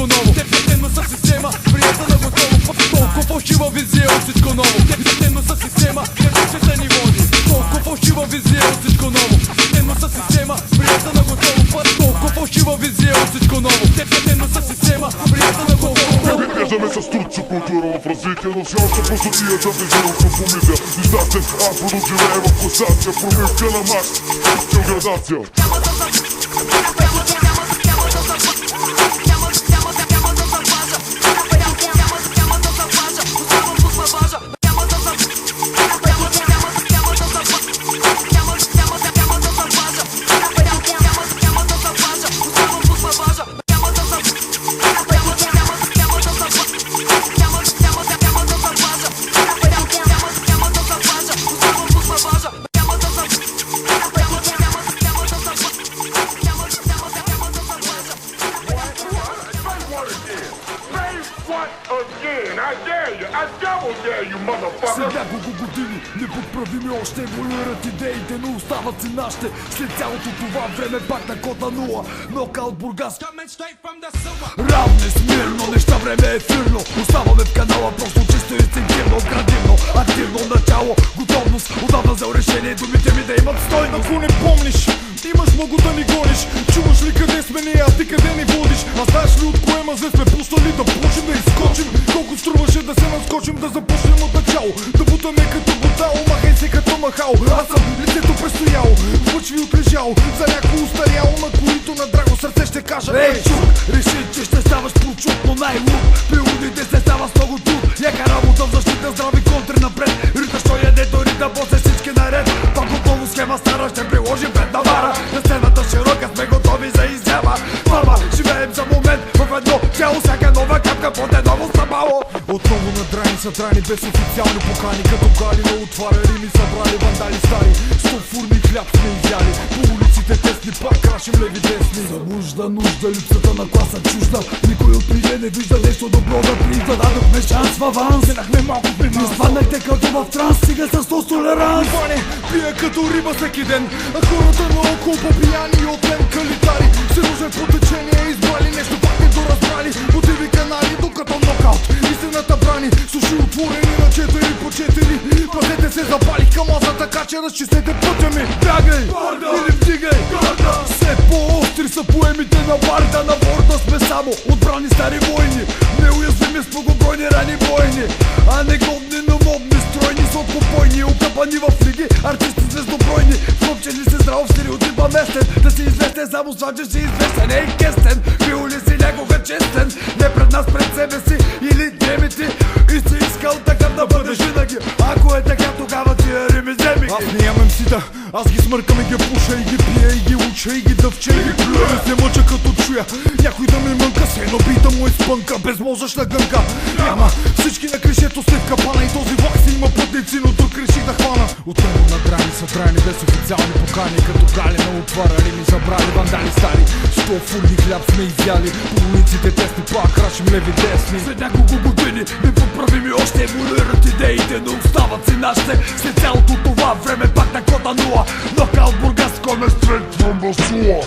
ново. Тенусна система, приета на готово. Толкова фалшива визия от всичко ново. Тенусна система, къде ни води. Толкова фалшива визия от всичко ново. Тенусна система, приета на готово. Толкова фалшива визия от всичко ново. Тенусна система, приета на готово. Виждаме с трудче култура в развитие, но все още простотията безжалостно помисля. Виждате, аз буду живее в класация, промивка на Макс, градация. След няколко години неподправими още еволюират идеите, но остават си нашите. След цялото това време пак на кота нула. Нокаут Бургас. Равне смирно, неща време е фирно. Оставаме в канала просто чисто инстинктивно, градивно, активно начало, готовност. Отдавна взел решение думите ми да имат стойност. Ако не помниш, имаш много да ни гониш. Чуваш ли къде сме ние, а ти къде ни водиш? А знаеш ли от кое мазе сме пуснали да почнем да изскочим? Колко струваше да се наскочим, да започнем от начало. Да бутаме като бутало, махай се като махал. Аз съм лицето престояло, в мъчви отлежало. За някой устаряло, на които на драго сърце ще кажа: ей, чук, реши, че ще ставаш прочут, но най-луд. Приудите се става с много труд. Яка работа в защита, здрави контри напред. Рита, що яде, той рита, после всички наред. Пак отново схема стара, ще приложим пред навара. На сцената широка сме готови за изява. Мама, живеем за момент в едно цяло, всяка нова капка под едно стъпало. Отново на драни са трайни, без официални покани. Като Галилео отваряли ми събрали вандали стари. 100 фурни хляб сме изяли. По улиците тесни, пак крашим леви десни. Нужда, липсата на класа чужда. Никой от ние не вижда нещо добро да прижда. Дадохме шанс в аванс, седнахме малко при нас. Изпаднахте като в транс, стига с то толеранс. Иване, пия като риба всеки ден. А хората наоколо по-пияни от мен калитари. Се нужен по течение, избрали нещо, пак не доразбрали. По TV канали, докато нокаут истината брани. Суши отворени на 4 по 4. Пазете се, запалих камаза, така че разчистете пътя ми. Бягай, или вдигай, Все по-остри са поемите на барда. на борда сме само отбрани стари войни. Неуязвими с многобройни рани бойни. А негодни, но модни, стройни, сладкопойни. Окъпани в лиги, артисти звездобройни. Вкопчени се здраво в стереотипа местен. Да си известен, само с това, че си известен. Ей, кестен, бил ли си някога честен? Не пред нас, пред себе си или дремите. И си искал такъв да бъдеш винаги. Ако е така, тогава тия рими вземи. Аз не ямем сита, аз ги смъркам и ги пуша, и ги пия, и ги уча, и ги дъвча, и ги плюя. Не се мъча като чуя някой да ми мънка, се едно бита му изпънка, безмозъчна гънка. Няма всички на кришето след капана, и този влак си има пътници, но тук реших да хвана. Отново на драни са трайни, без официални покани. Като Галилео отваряли ми забрали вандали стари. 100 фурни хляб сме изяли. По улиците тесни, пак крашим леви десни. След няколко години неподправими още еволюират идеите, но остават си нашите. След цялото това време пак на кота нула. Нокаут Бургас, Комер Стрит, Бомба Сула.